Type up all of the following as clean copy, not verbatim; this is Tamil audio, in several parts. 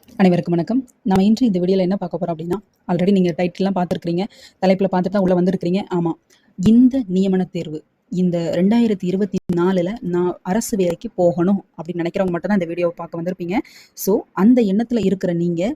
அனைவருக்கும் வணக்கம். நம்ம இன்று இந்த வீடியோவில் என்ன பார்க்க போகிறோம் அப்படின்னா, ஆல்ரெடி நீங்கள் டைட்டில்லாம் பார்த்துருக்கிறீங்க, தலைப்பில் பார்த்துட்டு தான் உள்ளே வந்திருக்கிறீங்க. ஆமாம், இந்த நியமன தேர்வு இந்த 2024ல் நான் அரசு வேலைக்கு போகணும் அப்படின்னு நினைக்கிறவங்க மட்டும் தான் இந்த வீடியோவை பார்க்க வந்திருப்பீங்க. ஸோ அந்த எண்ணத்தில் இருக்கிற நீங்கள்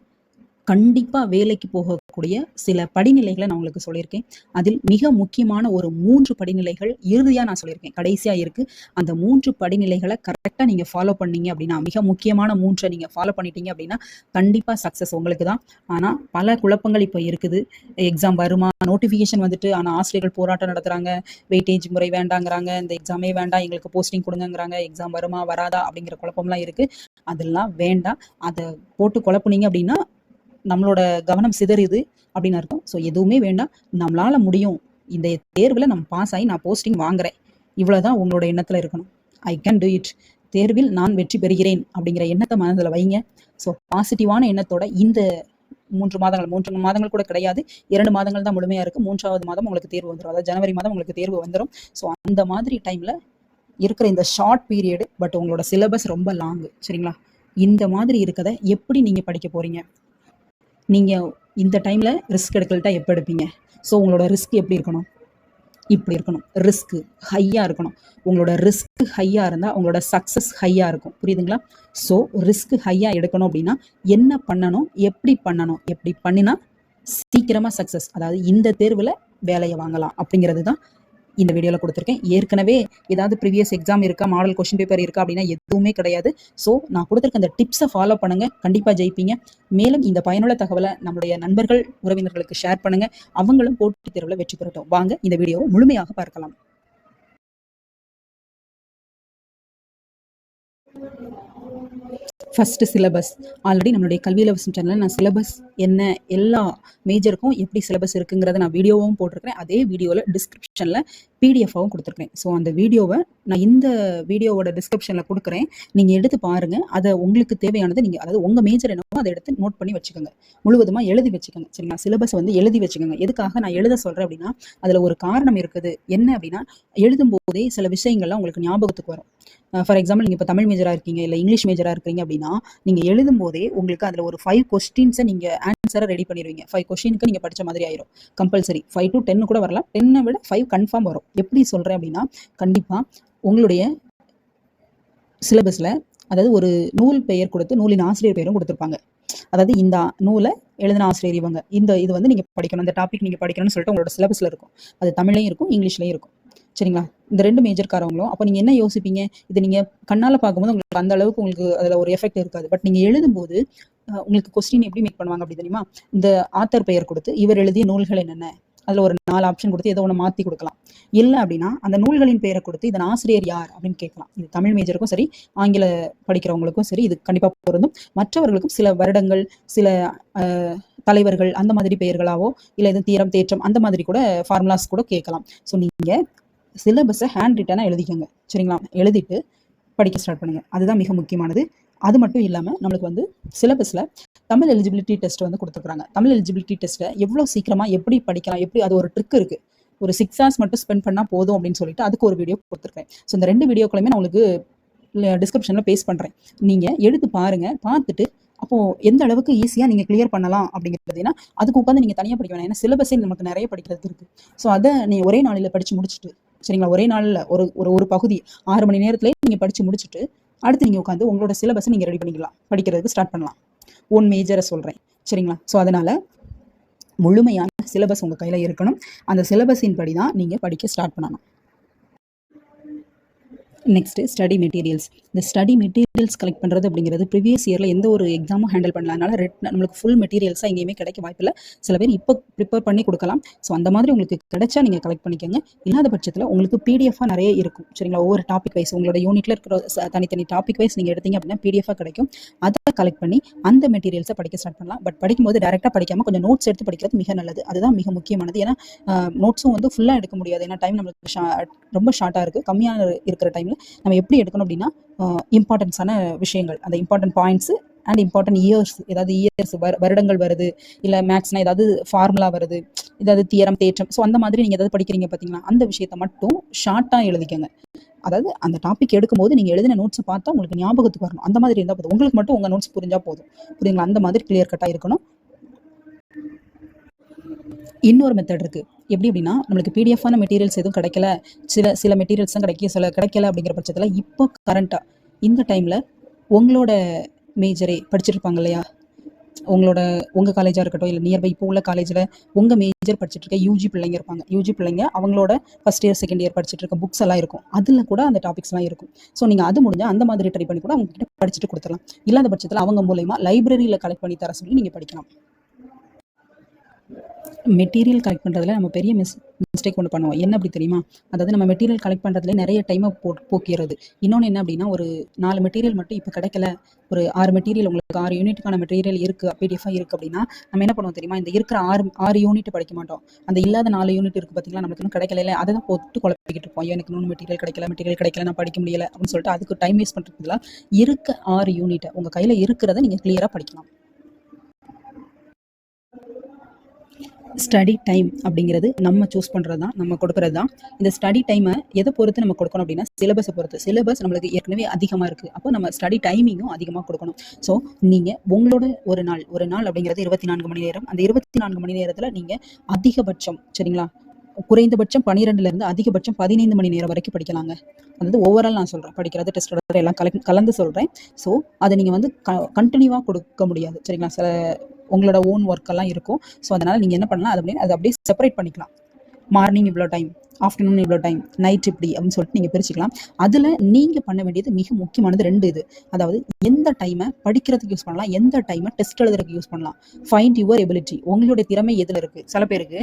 கண்டிப்பாக வேலைக்கு போகக்கூடிய சில படிநிலைகளை நான் உங்களுக்கு சொல்லியிருக்கேன். அதில் மிக முக்கியமான ஒரு 3 படிநிலைகள் இறுதியாக நான் சொல்லியிருக்கேன், கடைசியாக இருக்குது. அந்த 3 படிநிலைகளை கரெக்டாக நீங்கள் ஃபாலோ பண்ணீங்க அப்படின்னா, மிக முக்கியமான 3 நீங்கள் ஃபாலோ பண்ணிட்டீங்க அப்படின்னா கண்டிப்பாக சக்ஸஸ் உங்களுக்கு தான். ஆனால் பல குழப்பங்கள் இப்போ இருக்குது. எக்ஸாம் வருமா, நோட்டிஃபிகேஷன் வந்துட்டு, ஆனால் ஆசிரியர்கள் போராட்டம் நடத்துகிறாங்க, வெயிட்டேஜ் முறை வேண்டாங்கிறாங்க, இந்த எக்ஸாமே வேண்டாம், எங்களுக்கு போஸ்டிங் கொடுங்கங்கிறாங்க, எக்ஸாம் வருமா வராதா அப்படிங்கிற குழப்பம்லாம் இருக்குது. அதெல்லாம் வேண்டாம். அதை போட்டு குழப்புனீங்க அப்படின்னா நம்மளோட கவனம் சிதறிது அப்படின்னு அர்த்தம். ஸோ எதுவுமே வேண்டாம், நம்மளால முடியும், இந்த தேர்வில் நம்ம பாஸ் ஆகி நான் போஸ்டிங் வாங்குறேன், இவ்வளோதான் உங்களோட எண்ணத்தில் இருக்கணும். ஐ கேன் டூ இட், தேர்வில் நான் வெற்றி பெறுகிறேன் அப்படிங்கிற எண்ணத்தை மனதில் வைங்க. ஸோ பாசிட்டிவான எண்ணத்தோட இந்த 3 மாதங்கள் கூட கிடையாது, 2 மாதங்கள் தான் முழுமையாக இருக்குது. 3வது மாதம் உங்களுக்கு தேர்வு வந்துடும், அதாவது ஜனவரி மாதம் உங்களுக்கு தேர்வு வந்துடும். ஸோ அந்த மாதிரி டைமில் இருக்கிற இந்த ஷார்ட் பீரியடு, பட் உங்களோட சிலபஸ் ரொம்ப லாங்கு, சரிங்களா? இந்த மாதிரி இருக்கதை எப்படி நீங்கள் படிக்க போகிறீங்க? நீங்கள் இந்த டைமில் ரிஸ்க் எடுக்கலட்டா எப்போ எடுப்பீங்க? ஸோ உங்களோட ரிஸ்க் எப்படி இருக்கணும்? இப்படி இருக்கணும், ரிஸ்க்கு ஹையாக இருக்கணும். உங்களோட ரிஸ்க் ஹையாக இருந்தால் உங்களோட சக்ஸஸ் ஹையாக இருக்கும், புரியுதுங்களா? ஸோ ரிஸ்க் ஹையாக எடுக்கணும் அப்படின்னா என்ன பண்ணணும், எப்படி பண்ணணும், எப்படி பண்ணினா சீக்கிரமாக சக்ஸஸ், அதாவது இந்த தேர்வில் வேலையை வாங்கலாம் அப்படிங்கிறது தான் இந்த வீடியோவில் கொடுத்துருக்கேன். ஏற்கனவே ஏதாவது ப்ரீவியஸ் எக்ஸாம் இருக்கா, மாடல் கொஸ்டின் பேப்பர் இருக்கா அப்படின்னா எதுவுமே கிடையாது. ஸோ நான் கொடுத்துருக்க அந்த டிப்ஸை ஃபாலோ பண்ணுங்கள், கண்டிப்பாக ஜெயிப்பீங்க. மேலும் இந்த பயனுள்ள தகவலை நம்முடைய நண்பர்கள் உறவினர்களுக்கு ஷேர் பண்ணுங்கள், அவங்களும் போட்டித் தேர்வில் வெற்றி பெறட்டும். வாங்க இந்த வீடியோவை முழுமையாக பார்க்கலாம். First syllabus. ஆல்ரெடி நம்மளுடைய கல்வி இலவசம் சேனலில் நான் சிலபஸ் என்ன, எல்லா மேஜருக்கும் எப்படி சிலபஸ் இருக்குங்கிறத நான் வீடியோவும் போட்டிருக்கிறேன். அதே வீடியோவில் டிஸ்கிரிப்ஷனில் பிடிஎஃபாகவும் கொடுத்துருக்கேன். ஸோ அந்த வீடியோவை நான் இந்த வீடியோவோட டிஸ்கிரிப்ஷனில் கொடுக்குறேன், நீங்கள் எடுத்து பாருங்கள். அதை உங்களுக்கு தேவையானது நீங்கள், அதாவது உங்கள் மேஜர் என்னவோ அதை எடுத்து நோட் பண்ணி வச்சுக்கோங்க, முழுவதுமாக எழுதி வச்சுக்கோங்க, சரிங்களா? சிலபஸ் வந்து எழுதி வச்சுக்கோங்க. எதுக்காக நான் எழுத சொல்கிறேன் அப்படின்னா, அதில் ஒரு காரணம் இருக்குது. என்ன அப்படின்னா, எழுதும் போதே சில விஷயங்கள்லாம் உங்களுக்கு ஞாபகத்துக்கு வரும். ஃபார் எக்ஸாம்பிள், நீங்கள் இப்போ தமிழ் மேஜராக இருக்கீங்க, இல்லை இங்கிலீஷ் மேஜராக இருக்கீங்க அப்படின்னா, நீங்கள் எழுதும் போதே உங்களுக்கு அதில் ஒரு 5 கொஸ்டின்ஸை நீங்கள் ஆன்சரை ரெடி பண்ணிடுவீங்க. 5 கொஸ்டினுக்கு நீங்கள் படித்த மாதிரி ஆயிரும், கம்பல்சரி. 5 to 10 கூட வரலாம், 10 விட 5 கன்ஃபார்ம் வரும். எப்படி சொல்கிறேன் அப்படின்னா, கண்டிப்பாக உங்களுடைய சிலபஸில், அதாவது ஒரு நூல் பெயர் கொடுத்து நூலின் ஆசிரியர் பெயரும் கொடுத்துருப்பாங்க. அதாவது இந்த நூலை எழுதின ஆசிரியர் இவங்க, இது வந்து நீங்கள் படிக்கணும், இந்த டாபிக் நீங்கள் படிக்கணும்னு சொல்லிட்டு உங்களோட சிலபஸில் இருக்கும். அது தமிழ்லையும் இருக்கும், இங்கிலீஷ்லையும் இருக்கும், சரிங்களா? இந்த 2 மேஜர்காரவங்களும். அப்போ நீங்கள் என்ன யோசிப்பீங்க, இது நீங்கள் கண்ணால் பார்க்கும்போது உங்களுக்கு அந்த அளவுக்கு உங்களுக்கு அதில் ஒரு எஃபெக்ட் இருக்காது. பட் நீங்கள் எழுதும்போது உங்களுக்கு கொஸ்டின் எப்படி மேக் பண்ணுவாங்க அப்படி தெரியுமா? இந்த ஆத்தர் பெயர் கொடுத்து இவர் எழுதிய நூல்கள் என்னென்ன, அதில் ஒரு 4 ஆப்ஷன் கொடுத்து ஏதோ ஒன்று மாற்றி கொடுக்கலாம். இல்லை அப்படின்னா அந்த நூல்களின் பெயரை கொடுத்து இதன் ஆசிரியர் யார் அப்படின்னு கேட்கலாம். இது தமிழ் மேஜருக்கும் சரி, ஆங்கில படிக்கிறவங்களுக்கும் சரி, இது கண்டிப்பாக பொருந்தும். மற்றவர்களுக்கும் சில வருடங்கள், சில தலைவர்கள் அந்த மாதிரி பெயர்களாவோ, இல்லை எதுவும் தீரம் தேற்றம் அந்த மாதிரி கூட ஃபார்முலாஸ் கூட கேட்கலாம். ஸோ நீங்கள் சிலபஸை ஹேண்ட் ரிட்டனாக எழுதிக்கோங்க, சரிங்களா? எழுதிட்டு படிக்க ஸ்டார்ட் பண்ணுங்கள், அதுதான் மிக முக்கியமானது. அது மட்டும் இல்லாமல் நம்மளுக்கு வந்து சிலபஸில் தமிழ் எலிஜிபிலிட்டி டெஸ்ட் வந்து கொடுத்துருக்குறாங்க. தமிழ் எலிஜிபிலிட்டி டெஸ்ட்டை எவ்வளோ சீக்கிரமாக எப்படி படிக்கலாம், எப்படி, அது ஒரு ட்ரிக் இருக்குது. ஒரு 6 hours மட்டும் ஸ்பெண்ட் பண்ணால் போதும் அப்படின்னு சொல்லிட்டு அதுக்கு ஒரு வீடியோ கொடுத்துருக்கேன். ஸோ இந்த 2 வீடியோக்களையுமே நான் உங்களுக்கு டிஸ்கிரிப்ஷனில் பேஸ்ட் பண்ணுறேன், நீங்கள் எடுத்து பாருங்கள். பார்த்துட்டு அப்போது எந்த அளவுக்கு ஈஸியாக நீங்கள் கிளியர் பண்ணலாம் அப்படிங்கிறது. ஏன்னா அதுக்கு உட்காந்து நீங்கள் தனியாக படிக்க வேணாம், ஏன்னா சிலபஸே நமக்கு நிறைய படிக்கிறது இருக்குது. ஸோ அதை நீங்கள் ஒரே நாளில் படித்து முடிச்சுட்டு, சரிங்களா, ஒரே நாளில் ஒரு பகுதி 6 மணி நேரத்துலேயே நீங்கள் படித்து முடிச்சுட்டு அடுத்து நீங்கள் உட்காந்து உங்களோட சிலபஸை நீங்கள் ரெடி பண்ணிக்கலாம், படிக்கிறதுக்கு ஸ்டார்ட் பண்ணலாம். ஒன் மேஜரை சொல்கிறேன், சரிங்களா? ஸோ அதனால் முழுமையான சிலபஸ் உங்கள் கையில் இருக்கணும். அந்த சிலபஸின் படி தான் நீங்கள் படிக்க ஸ்டார்ட் பண்ணணும். Next study materials. இந்த ஸ்டடி மெட்டீரியல்ஸ் கலெக்ட் பண்ணுறது அப்படிங்கிறது ப்ரீவியஸ் இயரில் எந்த ஒரு எக்ஸாமும் ஹேண்டில் பண்ணலாம். அதனால் நம்மளுக்கு ஃபுல் மெட்டீரியல்ஸாக எங்கேயுமே கிடைக்க வாய்ப்பில்லை. சில பேர் இப்போ ப்ரிப்பேர் பண்ணி கொடுக்கலாம். ஸோ அந்த மாதிரி உங்களுக்கு கிடைச்சா நீங்கள் கலெக்ட் பண்ணிக்கோங்க. இல்லாத பட்சத்தில் உங்களுக்கு பிடிஎஃபாக நிறைய இருக்கும், சரிங்களா? ஒவ்வொரு டாபிக் வைஸ் உங்களோட யூனிட்டில் இருக்கிற தனித்தனி டாபிக் வைஸ் நீங்கள் எடுத்தீங்க அப்படின்னா பிடிஎஃபாக கிடைக்கும். அதை கலெக்ட் பண்ணி அந்த மெட்டீரியல்ஸை படிக்க ஸ்டார்ட் பண்ணலாம். பட் படிக்கும்போது டேரெக்டாக படிக்காமல் கொஞ்சம் நோட்ஸ் எடுத்து படிக்கிறது மிக நல்லது. அதுதான் மிக முக்கியமானது. ஏன்னா நோட்ஸும் வந்து ஃபுல்லாக எடுக்க முடியாது, ஏன்னா டைம் நம்மளுக்கு ரொம்ப ஷார்ட்டாக இருக்குது. கம்மியாக இருக்கிற டைமில் நம்ம எப்படி எடுக்கணும் அப்படின்னா, இம்பார்ட்டன்ஸான விஷயங்கள், அந்த important points and important years, ஏதாவது இயர்ஸ் வருடங்கள் வருது, இல்லை மேக்ஸ்னால் ஏதாவது ஃபார்முலா வருது, ஏதாவது தியரம் தேற்றம், ஸோ அந்த மாதிரி நீங்கள் ஏதாவது படிக்கிறீங்க பார்த்தீங்களா, அந்த விஷயத்த மட்டும் ஷார்ட்டாக எழுதிக்கோங்க. அதாவது அந்த டாபிக் எடுக்கும்போது நீங்கள் எழுதின நோட்ஸை பார்த்தா உங்களுக்கு ஞாபகத்துக்கு வரணும். அந்த மாதிரி இருந்தால் போதும். உங்களுக்கு மட்டும் உங்கள் நோட்ஸ் புரிஞ்சால் போதும். புரியுங்களா? அந்த மாதிரி கிளியர் கட்டாக இருக்கணும். இன்னொரு மெத்தட் இருக்குது. எப்படி அப்படின்னா, நம்மளுக்கு பிடிஎஃபான மெட்டீரியல்ஸ் எதுவும் கிடைக்கல, சில மெட்டீரியல்ஸ் தான் கிடைக்கல அப்படிங்கிற பட்சத்தில் இப்போ கரண்ட்டாக இந்த டைமில் உங்களோட மேஜரே படிச்சுருப்பாங்க இல்லையா, உங்கள் காலேஜாக இருக்கட்டும், இல்லை நியர்பை இப்போ உள்ள காலேஜில் உங்கள் மேஜர் படிச்சுட்டு இருக்க யூஜி பிள்ளைங்க இருப்பாங்க. யூஜி பிள்ளைங்க அவங்களோட ஃபஸ்ட் இயர் செகண்ட் இயர் படிச்சுட்டு இருக்க புக்ஸ் எல்லாம் இருக்கும். அதில் கூட அந்த டாபிக்ஸ்லாம் இருக்கும். ஸோ நீங்கள் அது முடிஞ்சால் அந்த மாதிரி ட்ரை பண்ணி கூட அவங்க கிட்ட படிச்சுட்டு கொடுத்துடலாம். இல்லாத பட்சத்தில் அவங்க மூலயமா லைப்ரரியில் கலெக்ட் பண்ணி தர சொல்லி நீங்கள் படிக்கலாம். மெட்டீரியல் கலெக்ட் பண்ணுறதுல நம்ம பெரிய மிஸ்டேக் ஒன்று பண்ணுவோம். என்ன அப்படி தெரியுமா? அதாவது நம்ம மெட்டீரியல் கலெக்ட் பண்ணுறதுல நிறைய டைமை போக்கிறது. இன்னொன்று என்ன அப்படின்னா, ஒரு 4 மெட்டீரியல் மட்டும் இப்போ கிடைக்கல, ஒரு 6 மெட்டீரியல், உங்களுக்கு 6 யூனிட்டுக்கான மெட்டீரியல் இருக்குது, பிடிஎஃபாக இருக்குது அப்படின்னா நம்ம என்ன பண்ணுவோம் தெரியுமா? இந்த இருக்கிற 6 யூனிட் படிக்க மாட்டோம். அந்த இல்லாத 4 யூனிட் இருக்குது பார்த்தீங்களா, நமக்கு இன்னும் கிடைக்கல, இல்லை அதை தான் போட்டு குழப்பிக்கிட்டு இருப்போம். எனக்கு இன்னும் மெட்டீரியல் கிடைக்கல, நான் படிக்க முடியலை அப்படின்னு சொல்லிட்டு அதுக்கு டைம் வேஸ்ட் பண்ணுறதுல இருக்க 6 யூனிட்டை உங்கள் கையில் இருக்கிறத நீங்கள் கிளியராக படிக்கலாம். ஸ்டடி டைம் அப்படிங்கிறது நம்ம சூஸ் பண்ணுறது தான், நம்ம கொடுக்குறது தான். இந்த ஸ்டடி டைமை எதை பொறுத்து நம்ம கொடுக்கணும் அப்படின்னா, சிலபஸை பொறுத்து. சிலபஸ் நம்மளுக்கு ஏற்கனவே அதிகமாக இருக்குது, அப்போ நம்ம ஸ்டடி டைமிங்கும் அதிகமாக கொடுக்கணும். ஸோ நீங்கள் உங்களோட ஒரு நாள் அப்படிங்கிறது 24 மணி நேரம். அந்த 24 மணி நேரத்தில் நீங்கள் அதிகபட்சம், சரிங்களா, குறைந்தபட்சம் 12லேருந்து அதிகபட்சம் 15 மணி நேரம் வரைக்கும் படிக்கலாங்க. அதாவது ஓவரால் நான் சொல்கிறேன், படிக்கிறது டெஸ்ட் எல்லாம் கலந்து சொல்கிறேன். ஸோ அதை நீங்கள் வந்து கண்டினியூவாக கொடுக்க முடியாது, சரிங்களா. சில உங்களோட ஓன் ஒர்க்கெல்லாம் இருக்கும். ஸோ அதனால் நீங்கள் என்ன பண்ணலாம், அதை அப்படியே செப்பரேட் பண்ணிக்கலாம். மார்னிங் இவ்வளோ டைம், ஆஃப்டர்நூன் இவ்வளோ டைம், நைட் இப்படி அப்படின்னு சொல்லிட்டு நீங்கள் பிரிச்சுக்கலாம். அதில் நீங்கள் பண்ண வேண்டியது மிக முக்கியமானது 2 இது. அதாவது எந்த டைமை படிக்கிறதுக்கு யூஸ் பண்ணலாம், எந்த டைமை டெஸ்ட் எழுதுறதுக்கு யூஸ் பண்ணலாம். Find your ability. உங்களுடைய திறமை எதில் இருக்குது? சில பேருக்கு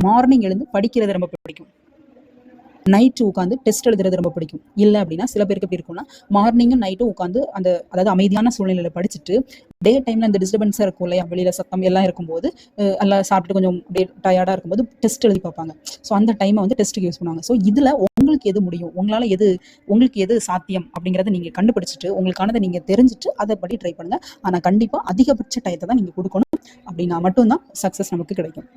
மார்னிங் எழுந்து படிக்கிறது ரொம்ப பிடிக்கும், நைட்டு உட்காந்து டெஸ்ட் எழுதுறது ரொம்ப பிடிக்கும். இல்லை அப்படின்னா சில பேருக்கு எப்படி இருக்கும்னா, மார்னிங்கும் நைட்டும் உட்காந்து அதாவது அமைதியான சூழ்நிலையில் படிச்சுட்டு டே டைமில் அந்த டிஸ்டர்பன்ஸாக இருக்கும் இல்லையா, வெளியில் சத்தம் எல்லாம் இருக்கும்போது, எல்லாம் சாப்பிட்டு கொஞ்சம் டயர்டாக இருக்கும்போது டெஸ்ட் எழுதி பார்ப்பாங்க. ஸோ அந்த டைமை வந்து டெஸ்ட்டுக்கு யூஸ் பண்ணுவாங்க. ஸோ இதில் உங்களுக்கு எது முடியும், உங்களுக்கு எது சாத்தியம் அப்படிங்கிறத நீங்கள் கண்டுபிடிச்சிட்டு, உங்களுக்கானதை நீங்கள் தெரிஞ்சுட்டு அதை படி ட்ரை பண்ணுங்கள். ஆனால் கண்டிப்பாக அதிகபட்ச டயத்தை தான் நீங்கள் கொடுக்கணும். அப்படின்னா மட்டும்தான் சக்ஸஸ் நமக்கு கிடைக்கும்.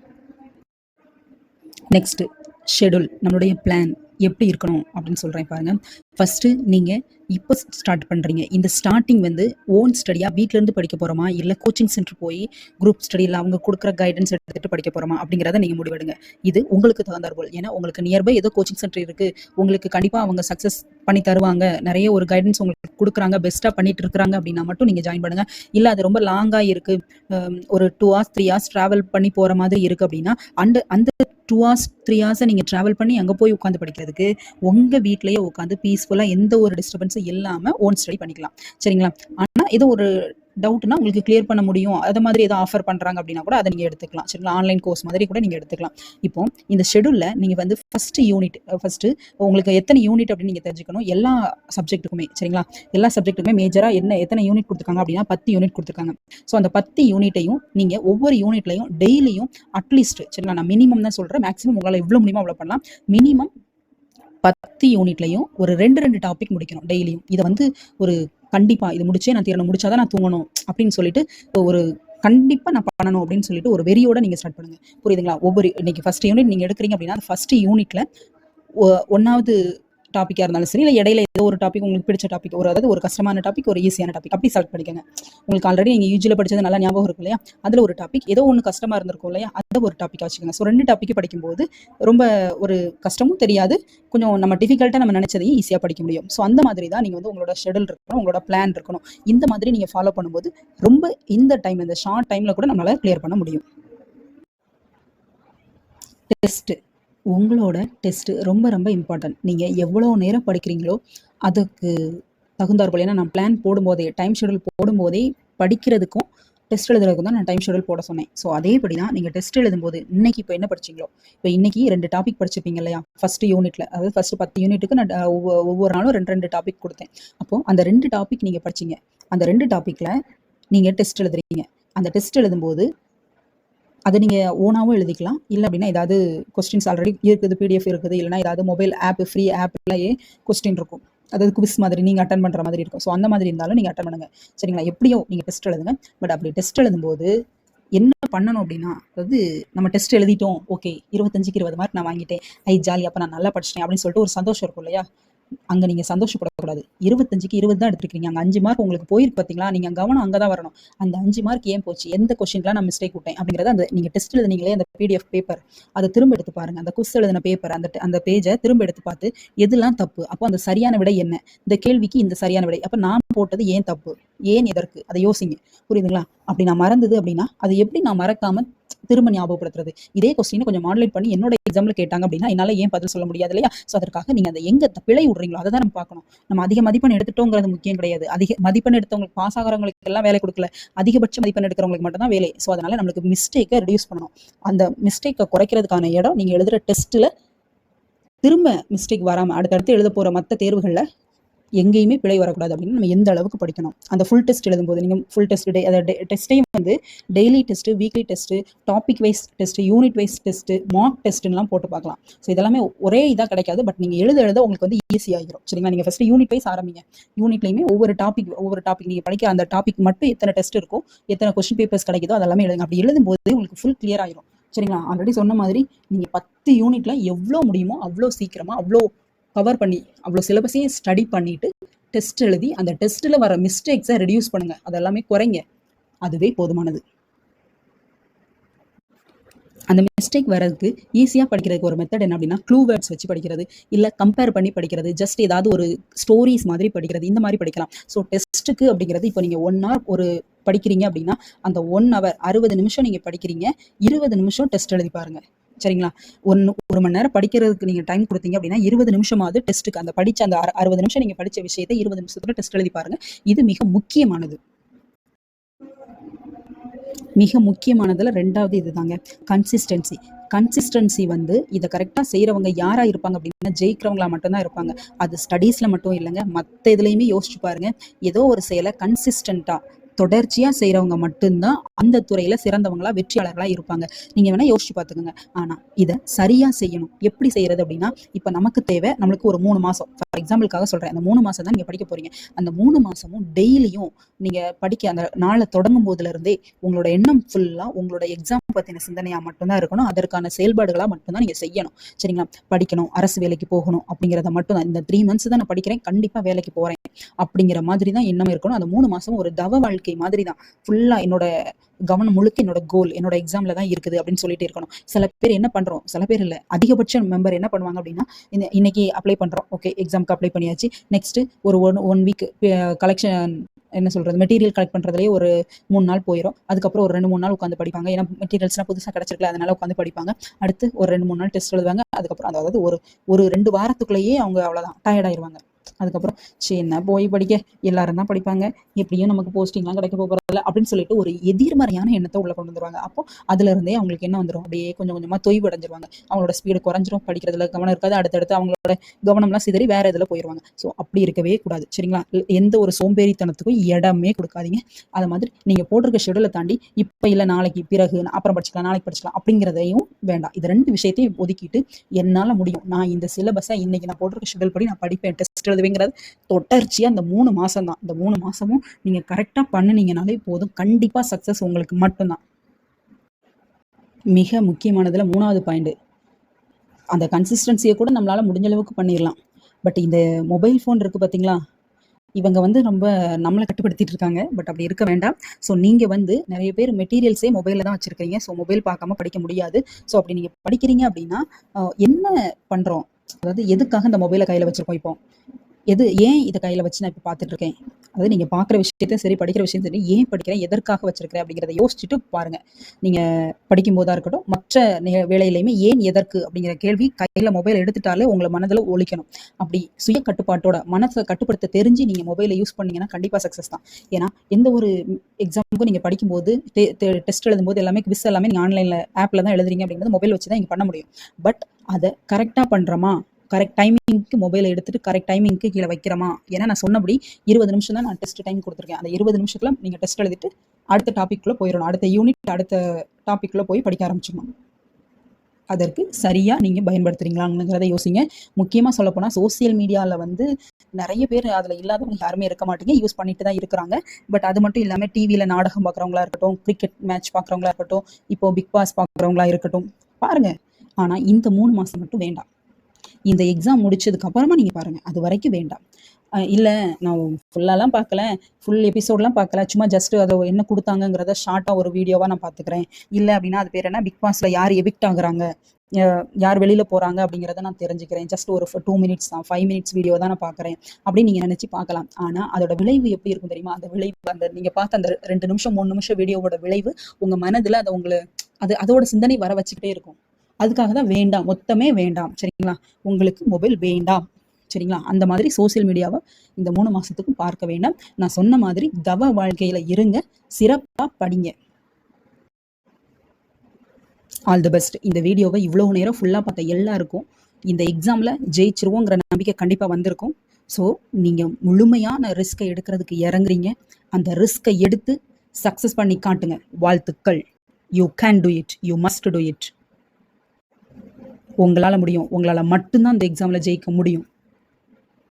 நெக்ஸ்ட்டு ஷெடியூல், நம்மளுடைய பிளான் எப்படி இருக்கணும் அப்படின்னு சொல்கிறேன் பாருங்கள். ஃபஸ்ட்டு நீங்கள் இப்போ ஸ்டார்ட் பண்ணுறீங்க. இந்த ஸ்டார்டிங் வந்து ஓன் ஸ்டடியாக வீட்டிலேருந்து படிக்க போகிறோமா, இல்லை கோச்சிங் சென்டர் போய் குரூப் ஸ்டடியில் அவங்க கொடுக்குற கைடன்ஸ் எடுத்துகிட்டு படிக்க போகிறோமா அப்படிங்கிறத நீங்கள் முடிவெடுங்க. இது உங்களுக்கு தகுந்தாற்போல். ஏன்னா உங்களுக்கு நியர்பை ஏதோ கோச்சிங் சென்டர் இருக்குது, உங்களுக்கு கண்டிப்பாக அவங்க சக்ஸஸ் பண்ணி தருவாங்க, நிறைய ஒரு கைடன்ஸ் உங்களுக்கு கொடுக்குறாங்க, பெஸ்ட்டாக பண்ணிட்டு இருக்கிறாங்க அப்படின்னா மட்டும் நீங்கள் ஜாயின் பண்ணுங்கள். இல்லை அது ரொம்ப லாங்காக இருக்குது, ஒரு 2 hours 3 hours ட்ராவல் பண்ணி போகிற மாதிரி இருக்குது அப்படின்னா அந்த 2 hours 3 hours நீங்கள் ட்ராவல் பண்ணி அங்கே போய் உட்காந்து படிக்கிறதுக்கு உங்கள் வீட்டிலேயே உட்காந்து பீஸ்ஃபுல்லாக எந்த ஒரு டிஸ்டர்பன்ஸும் இல்லாமல் ஓன் ஸ்டடி பண்ணிக்கலாம், சரிங்களா. ஆனால் ஏதோ ஒரு டவுட்னா உங்களுக்கு கிளியர் பண்ண முடியும், அது மாதிரி ஏதோ ஆஃபர் பண்ணுறாங்க அப்படின்னா கூட அதை நீங்கள் எடுத்துக்கலாம், சரிங்களா. ஆன்லைன் கோர்ஸ் மாதிரி கூட நீங்கள் எடுத்துக்கலாம். இப்போ இந்த ஷெடியூலில் நீங்கள் வந்து ஃபஸ்ட்டு உங்களுக்கு எத்தனை யூனிட் அப்படின்னு நீங்கள் தெரிஞ்சுக்கணும். எல்லா சப்ஜெக்ட்டுக்குமே, சரிங்களா, எல்லா சப்ஜெக்ட்டுக்குமே மேஜராக எத்தனை யூனிட் கொடுத்துருக்காங்க அப்படின்னா 10 யூனிட் கொடுத்துருக்காங்க. ஸோ அந்த 10 யூனிட்டையும் நீங்கள் ஒவ்வொரு யூனிட்லையும் டெய்லியும் அட்லீஸ்ட், சரிங்களா, நான் மினிமம் தான் சொல்கிறேன், மேக்ஸிமம் உங்களால் எவ்வளோ முடியுமோ அவ்வளோ பண்ணலாம். மினிமம் 10 யூனிட்லையும் ஒரு 2 டாபிக் முடிக்கணும் டெய்லியும். இதை வந்து ஒரு கண்டிப்பாக இது முடிச்சே நான் தீரணும், முடிச்சாதான் நான் தூங்கணும் அப்படின்னு சொல்லிட்டு ஒரு கண்டிப்பாக நான் பண்ணணும் அப்படின்னு சொல்லிட்டு ஒரு வெறியோட நீங்கள் ஸ்டார்ட் பண்ணுங்கள். புரியுதுங்களா? இன்னைக்கு ஃபர்ஸ்ட் யூனிட் நீங்கள் எடுக்கிறீங்க அப்படின்னா அந்த ஃபர்ஸ்ட் யூனிட்ல 1வது டாப்பிக்காக இருந்தாலும் சரி, இல்லை இடையில ஏதோ ஒரு டாபிக் உங்களுக்கு பிடிச்ச டாபிக், அதாவது ஒரு கஷ்டமான டாபிக், ஒரு ஈஸியான டாபிக், அப்படி செலக்ட் பண்ணிக்கோங்க. உங்களுக்கு ஆல்ரெடி நீங்கள் யூஜியில் படிச்சது நல்லா ஞாபகம் இருக்கும் இல்லையா, அதில் ஒரு டாபிக் ஏதோ ஒன்று கஷ்டமாக இருந்திருக்கும் இல்லையா, அதை ஒரு டாப்பிக்காக வச்சுக்கோங்க. ஸோ 2 டாப்பிக்கு படிக்கும்போது ரொம்ப ஒரு கஷ்டமும் தெரியாது, கொஞ்சம் நம்ம டிஃபிகல்ட்டாக நம்ம நினச்சதையும் ஈஸியாக படிக்க முடியும். ஸோ அந்த மாதிரி தான் நீங்கள் வந்து உங்களோட ஷெடியூல் இருக்கணும், உங்களோட பிளான் இருக்கணும். இந்த மாதிரி நீங்கள் ஃபாலோ பண்ணும்போது ரொம்ப இந்த ஷார்ட் டைமில் கூட நம்மளால் கிளியர் பண்ண முடியும். டெஸ்ட்டு, உங்களோட டெஸ்ட்டு ரொம்ப ரொம்ப இம்பார்ட்டன்ட். நீங்கள் எவ்வளோ நேரம் படிக்கிறீங்களோ அதுக்கு தகுந்தாற்போல். ஏன்னா நான் பிளான் போடும்போதே, டைம் ஷெடியூல் போடும்போதே படிக்கிறதுக்கும் டெஸ்ட் எழுதுறதுக்கும் தான் நான் டைம் ஷெடியூல் போட சொன்னேன். ஸோ அதேபடி தான் நீங்கள் டெஸ்ட் எழுதும்போது இன்னைக்கு இப்போ என்ன படிச்சிங்களோ, இப்போ இன்னைக்கு 2 டாபிக் படிச்சிருப்பீங்க இல்லையா, ஃபர்ஸ்ட் யூனிட்ல, அதாவது ஃபர்ஸ்ட் 10 யூனிட்டுக்கு நான் ஒவ்வொரு நாளும் 2 டாபிக் கொடுத்தேன். அப்போது அந்த 2 டாபிக் நீங்கள் படிச்சிங்க, அந்த 2 டாப்பிக்கில் நீங்கள் டெஸ்ட் எழுதுறீங்க. அந்த டெஸ்ட் எழுதும்போது அதை நீங்கள் ஓனாகவும் எழுதிக்கலாம், இல்லை அப்படின்னா ஏதாவது கொஸ்டின்ஸ் ஆல்ரெடி இருக்குது, பிடிஎஃப் இருக்குது, இல்லைனா ஏதாவது மொபைல் ஆப், ஃப்ரீ ஆப்லேயே கொஸ்டின் இருக்கும், அதாவது குவிஸ் மாதிரி நீங்கள் அட்டன் பண்ணுற மாதிரி இருக்கும். ஸோ அந்த மாதிரி இருந்தாலும் நீங்கள் அட்டன் பண்ணுங்கள், சரிங்களா. எப்படியோ நீங்கள் டெஸ்ட் எழுதுங்க. பட் அப்படி டெஸ்ட் எழுதும்போது என்ன பண்ணணும் அப்படின்னா, அதாவது நம்ம டெஸ்ட் எழுதிட்டோம், ஓகே 25க்கு 20 மார்க் நான் வாங்கிட்டேன், ஜாலி, அப்போ நான் நல்லா படிச்சிட்டேன் அப்படின்னு சொல்லிட்டு ஒரு சந்தோஷம் இருக்கும் இல்லையா, அங்கே நீங்கள் சந்தோஷப்படக்கூடாது. 25க்கு 20 தான் எடுத்துருக்கீங்க. அங்கே 5 மார்க் உங்களுக்கு போயிருக்கு பார்த்தீங்களா? நீங்கள் கவனம் அங்கே தான் வரணும். அந்த 5 மார்க் ஏன் போச்சு, எந்த கொஸ்டின்லாம் நான் மிஸ்டேக் விட்டேன் அப்படிங்கிறத அந்த நீங்கள் டெஸ்ட் எழுதுனீங்களே அந்த PDF பேப்பர் அதை திரும்ப எடுத்து பாருங்க. அந்த குஸ் எழுதின பேப்பர் அந்த பேஜை திரும்ப எடுத்து பார்த்து எதுலாம் தப்பு, அப்போ அந்த சரியான விடை என்ன, இந்த கேள்விக்கு இந்த சரியான விடை, அப்போ நான் போட்டது ஏன் தப்பு, ஏன் எதற்கு, அதை யோசிங்க. புரியுதுங்களா? அப்படி நான் மறந்தது அப்படின்னா அதை எப்படி நான் மறக்காம திரும்ப ஞாபகப்படுத்துறது? இதே கொஸ்டினை கொஞ்சம் மாடுலேட் பண்ணி என்னோட எக்ஸாம்ல கேட்டாங்க அப்படின்னா என்னால ஏன் பதில் சொல்ல முடியாது இல்லையா? ஸோ அதற்காக நீங்க அந்த எங்க பிழை விடுறீங்களோ அதை தான் நம்ம பார்க்கணும். நம்ம அதிக மதிப்பெண் எடுத்துட்டோங்கிறது முக்கியம் கிடையாது. அதிக மதிப்பெண் எடுத்தவங்களுக்கு, பாஸ் ஆகிறவங்களுக்கு எல்லாம் வேலை கொடுக்கல, அதிகபட்ச மதிப்பெண் எடுக்கிறவங்களுக்கு மட்டும் தான் வேலை. ஸோ அதனால நம்மளுக்கு மிஸ்டேக்கை ரெடியூஸ் பண்ணணும். அந்த மிஸ்டேக்கை குறைக்கிறதுக்கான இடம் நீங்க எழுதுற டெஸ்ட்ல திரும்ப மிஸ்டேக் வராம அடுத்தடுத்து எழுத போற மற்ற தேர்வுகள்ல எங்கேயுமே பிழை வரக்கூடாது அப்படின்னு நம்ம எந்த அளவுக்கு படிக்கணும். அந்த ஃபுல் டெஸ்ட் எழுதும்போது நீங்கள் ஃபுல் டெஸ்ட் டெஸ்ட்டையும் வந்து daily test, weekly test, topic wise test, unit wise test, mark டெஸ்ட்டுலாம் போட்டு பார்க்கலாம். ஸோ இதெல்லாமே ஒரே இதாக கிடைக்காது. பட் நீங்கள் எழுத உங்களுக்கு வந்து ஈஸி ஆகிரும். சரிங்களா? நீங்கள் ஃபஸ்ட்டு யூனிட் வைஸ் ஆரம்பிங்க. யூனிட்லையுமே ஒவ்வொரு டாபிக் நீங்கள் படிக்க அந்த டாபிக் மட்டும் எத்தனை டெஸ்ட் இருக்கும், எத்தனை கொஸ்டின் பேப்பர்ஸ் கிடைக்குதோ அதெல்லாமே எழுதுங்க. அப்படி எழுதும்போது உங்களுக்கு ஃபுல் கிளியர் ஆகிரும். சரிங்களா? ஆல்ரெடி சொன்ன மாதிரி நீங்கள் 10 யூனிட்ல எவ்வளோ முடியுமோ அவ்வளோ சீக்கிரமாக அவ்வளோ கவர் பண்ணி அவ்வளோ சிலபஸையும் ஸ்டடி பண்ணிட்டு டெஸ்ட் எழுதி அந்த டெஸ்ட்டில் வர மிஸ்டேக்ஸை ரெடியூஸ் பண்ணுங்க. அதெல்லாமே குறைங்க. அதுவே போதுமானது. அந்த மிஸ்டேக் வரதுக்கு ஈஸியாக படிக்கிறதுக்கு ஒரு மெத்தட் என்ன அப்படின்னா, க்ளூ வேர்ட்ஸ் வச்சு படிக்கிறது, இல்லை கம்பேர் பண்ணி படிக்கிறது, ஜஸ்ட் ஏதாவது ஒரு ஸ்டோரிஸ் மாதிரி படிக்கிறது, இந்த மாதிரி படிக்கலாம். ஸோ டெஸ்ட்டுக்கு அப்படிங்கிறது இப்போ நீங்கள் 1 hour ஒரு படிக்கிறீங்க அப்படின்னா அந்த 1 hour 60 நிமிஷம் நீங்கள் படிக்கிறீங்க, 20 நிமிஷம் டெஸ்ட் எழுதி பாருங்க. சரிங்களா? ஒரு மணி நேரம் படிக்கிறதுக்கு நீங்கள் டைம் கொடுத்தீங்க அப்படின்னா 20 நிமிஷமாவது டெஸ்ட்டுக்கு அந்த படித்த அந்த 60 நிமிஷம் நீங்கள் படித்த விஷயத்தை 20 நிமிஷத்துல டெஸ்ட் எழுதி பாருங்க. இது மிக முக்கியமானது. மிக முக்கியமானதுல 2வது இதுதாங்க கன்சிஸ்டன்சி வந்து இதை கரெக்டாக செய்கிறவங்க யாராக இருப்பாங்க அப்படின்னா ஜெயிக்கிறவங்களா மட்டும்தான் இருப்பாங்க. அது ஸ்டடீஸில் மட்டும் இல்லைங்க, மற்ற இதுலையுமே யோசிச்சு பாருங்க. ஏதோ ஒரு செயலை கன்சிஸ்டண்ட்டாக தொடர்ச்சியாக செய்கிறவங்க மட்டும்தான் அந்த துறையில் சிறந்தவங்களா வெற்றியாளர்களாக இருப்பாங்க. நீங்கள் வேணால் யோசிச்சு பார்த்துக்கோங்க. ஆனால் இதை சரியாக செய்யணும். எப்படி செய்கிறது அப்படின்னா, இப்போ நமக்கு தேவை நம்மளுக்கு ஒரு 3 மாதம், ஃபார் எக்ஸாம்பிளுக்காக சொல்கிறேன், அந்த 3 மாதம் தான் நீங்கள் படிக்க போகிறீங்க. அந்த 3 மாதமும் டெய்லியும் நீங்கள் படிக்க அந்த நாளை தொடங்கும் போதுலேருந்தே உங்களோட எண்ணம் ஃபுல்லாக உங்களோட எக்ஸாம் பற்றின சிந்தனையாக மட்டும்தான் இருக்கணும். அதற்கான செயல்பாடுகளாக மட்டும்தான் நீங்கள் செய்யணும். சரிங்களா? படிக்கணும், அரசு வேலைக்கு போகணும் அப்படிங்கிறத மட்டும் தான். இந்த 3 months தான் நான் படிக்கிறேன், கண்டிப்பாக வேலைக்கு போகிறேன் அப்படிங்கிற மாதிரி தான் எண்ணம் இருக்கணும். அந்த 3 மாதம் ஒரு தவ வாழ்க்கை மாதிரி தான். ஃபுல்லா என்னோட கவனம் முழுக்க என்னோட கோல் என்னோட எக்ஸாம்ல தான் இருக்குது அப்படின்னு சொல்லிட்டு இருக்கணும். சில பேர் என்ன பண்றோம், சில பேர் இல்ல, அதிகபட்ச மெம்பர் என்ன பண்ணுவாங்க அப்படின்னா, இன்னைக்கு அப்ளை பண்றோம், ஓகே எக்ஸாம்க்கு அப்ளை பண்ணியாச்சு, நெக்ஸ்ட் ஒரு ஒன் வீக் கலெக்ஷன் என்ன சொல்றது, மெட்டீரியல் கலெக்ட் பண்றதுலேயே ஒரு 3 நாள் போயிடும். அதுக்கப்புறம் ஒரு 2-3 நாள் உட்காந்து படிப்பாங்க. ஏன்னா மெட்டீரியல்ஸ்லாம் புதுசாக கிடைச்சிருக்கல, அதனால உட்காந்து படிப்பாங்க. அடுத்து ஒரு 2-3 நாள் டெஸ்ட் எழுதுவாங்க. அதுக்கப்புறம் அதாவது ஒரு 2 வாரத்துக்குள்ளேயே அவங்க அவ்வளோதான் டயர்ட் ஆயிடுவாங்க. அதுக்கப்புறம் சரி என்ன போய் படிக்க, எல்லாரும் தான் படிப்பாங்க, எப்படியும் நமக்கு போஸ்டிங்லாம் கிடைக்க போகிறதில்ல அப்படின்னு சொல்லிட்டு ஒரு எதிர்மறையான எண்ணத்தை உள்ள கொண்டு வந்துருவாங்க. அப்போ அதுல இருந்தே அவங்களுக்கு என்ன வந்துடும், அப்படியே கொஞ்சம் கொஞ்சமா தொய்வு அடைஞ்சிருவாங்க. அவங்களோட ஸ்பீடு குறைஞ்சிரும், படிக்கிறதுல கவனம் இருக்காது, அடுத்தடுத்து அவங்களோட கவனம்லாம் சிதறி வேற இதுல போயிடுவாங்க. ஸோ அப்படி இருக்கவே கூடாது. சரிங்களா? எந்த ஒரு சோம்பேறித்தனத்துக்கும் இடமே கொடுக்காதீங்க. அது மாதிரி நீங்க போட்டிருக்க ஷெடியூலை தாண்டி இப்ப இல்லை நாளைக்கு பிறகு அப்புறம் படிச்சுக்கலாம், நாளைக்கு படிச்சுக்கலாம் அப்படிங்கிறதையும் வேண்டாம். இது 2 விஷயத்தையும் ஒதுக்கிட்டு என்னால முடியும், நான் இந்த சிலபஸை இன்னைக்கு நான் போட்டிருக்க ஷெடியூல் படி நான் படிப்பேன், டெஸ்ட் எழுதுவேங்கிறது தொடர்ச்சியா அந்த 3 மாசம் தான். இந்த 3 மாசமும் நீங்க கரெக்டா பண்ணுனீங்கனாலே போதும், கண்டிப்பா சக்சஸ் உங்களுக்கு மட்டும்தான். மிக முக்கியமானதுல 3வது பாயிண்ட், அந்த கன்சிஸ்டன்சியை கூட நம்மளால முடிஞ்ச அளவுக்கு பண்ணிடலாம். பட் இந்த மொபைல் ஃபோன் இருக்கு பார்த்தீங்களா, இவங்க வந்து ரொம்ப நம்மளை கட்டுப்படுத்திட்டு இருக்காங்க. பட் அப்படி இருக்க வேண்டாம். ஸோ நீங்கள் வந்து நிறைய பேர் மெட்டீரியல்ஸே மொபைலில் தான் வச்சுருக்கீங்க. ஸோ மொபைல் பார்க்காம படிக்க முடியாது. ஸோ அப்படி நீங்கள் படிக்கிறீங்க அப்படின்னா என்ன பண்ணுறோம், அதாவது எதுக்காக இந்த மொபைலை கையில் வச்சுருக்கோம், இப்போ ஏன் இதை கையில் வச்சு நான் இப்போ பார்த்துட்டு இருக்கேன், அதாவது நீங்கள் பார்க்குற விஷயத்தையும் சரி படிக்கிற விஷயம் சரி ஏன் படிக்கிறேன், எதற்காக வச்சிருக்கிறேன் அப்படிங்கிறத யோசிச்சுட்டு பாருங்கள். நீங்கள் படிக்கும் போதாக இருக்கட்டும், மற்ற வேலையிலையுமே ஏன் எதற்கு அப்படிங்கிற கேள்வி கையில் மொபைல் எடுத்துட்டாலே உங்களை மனதில் ஒழிக்கணும். அப்படி சுய கட்டுப்பாட்டோட மனசை கட்டுப்படுத்த தெரிஞ்சு நீங்கள் மொபைலை யூஸ் பண்ணீங்கன்னா கண்டிப்பாக சக்ஸஸ் தான். ஏன்னா எந்த ஒரு எக்ஸாமுக்கும் நீங்கள் படிக்கும்போது டெஸ்ட் எழுதும்போது எல்லாமே குவிஸ் எல்லாமே நீங்கள் ஆன்லைனில் ஆப்பில் தான் எழுதுறீங்க அப்படிங்கிறது மொபைல் வச்சு தான் இங்கே பண்ண முடியும். பட் அதை கரெக்டாக பண்ணுறோமா, கரெக்ட் டைமிங்க்கு மொபைலை எடுத்துட்டு கரெக்ட் டைமிங்க்கு கீழே வைக்கிறோமா. ஏன்னா நான் சொன்னபடி 20 நிமிஷம் தான் நான் டெஸ்ட் டைம் கொடுத்துருக்கேன். அந்த 20 நிமிஷத்துல நீங்கள் டெஸ்ட் எழுதிட்டு அடுத்த டாபிக்குள்ளே போயிடணும், அடுத்த யூனிட் அடுத்த டாபிக்குள்ளே போய் படிக்க ஆரம்பிச்சிடணும். அதற்கு சரியாக நீங்கள் பயன்படுத்துறீங்களாங்கிறத யோசிங்க. முக்கியமாக சொல்லப்போனால் சோசியல் மீடியாவில் வந்து நிறைய பேர் அதில் இல்லாதவங்க யாருமே இருக்க மாட்டீங்க, யூஸ் பண்ணிட்டு தான் இருக்கிறாங்க. பட் அது மட்டும் இல்லாமல் டிவியில் நாடகம் பார்க்குறவங்களா இருக்கட்டும், கிரிக்கெட் மேட்ச் பார்க்குறவங்களா இருக்கட்டும், இப்போ பிக் பாஸ் பார்க்குறவங்களா இருக்கட்டும், பாருங்கள். ஆனால் இந்த 3 மாதம் மட்டும் வேண்டாம். இந்த எக்ஸாம் முடிச்சதுக்கு அப்புறமா நீங்கள் பாருங்கள், அது வரைக்கும் வேண்டாம். இல்லை நான் ஃபுல்லாலாம் பார்க்கல, ஃபுல் எபிசோட்லாம் பார்க்கல, சும்மா ஜஸ்ட் அதை என்ன கொடுத்தாங்கங்கிறத ஷார்ட்டாக ஒரு வீடியோவாக நான் பார்த்துக்கிறேன். இல்லை அப்படின்னா அது பேர் என்ன, பிக் பாஸில் யார் எவிக்ட் ஆகுறாங்க, யார் வெளியில் போகிறாங்க அப்படிங்கிறத நான் தெரிஞ்சுக்கிறேன், ஜஸ்ட் ஒரு 2 மினிட்ஸ் தான், 5 மினிட்ஸ் வீடியோ தான் நான் பார்க்குறேன் அப்படின்னு நீங்கள் நினச்சி பார்க்கலாம். ஆனால் அதோட விளைவு எப்படி இருக்கும் தெரியுமா? அந்த விளைவு, அந்த நீங்கள் பார்த்த அந்த 2 நிமிஷம் 3 நிமிஷம் வீடியோவோட விளைவு உங்கள் மனதில் அதை அதோட சிந்தனை வர வச்சுக்கிட்டே இருக்கும். அதுக்காக தான் வேண்டாம், மொத்தமே வேண்டாம். சரிங்களா? உங்களுக்கு மொபைல் வேண்டாம். சரிங்களா? அந்த மாதிரி சோசியல் மீடியாவை இந்த 3 மாசத்துக்கும் பார்க்க வேண்டாம். நான் சொன்ன மாதிரி தவ வாழ்க்கையில இருங்க, சிறப்பா படிங்க. All the best. இந்த வீடியோவை இவ்வளவு நேரம் ஃபுல்லா பார்த்த எல்லாருக்கும் இந்த எக்ஸாம்ல ஜெயிச்சிருவோங்கிற நம்பிக்கை கண்டிப்பா வந்திருக்கும். ஸோ நீங்க முழுமையான ரிஸ்கை எடுக்கிறதுக்கு இறங்குறீங்க. அந்த ரிஸ்கை எடுத்து சக்சஸ் பண்ணி காட்டுங்க. வாழ்த்துக்கள். You can do it, you must do it. உங்களால முடியும். உங்களால மட்டும்தான் இந்த எக்ஸாம்ல ஜெயிக்க முடியும்.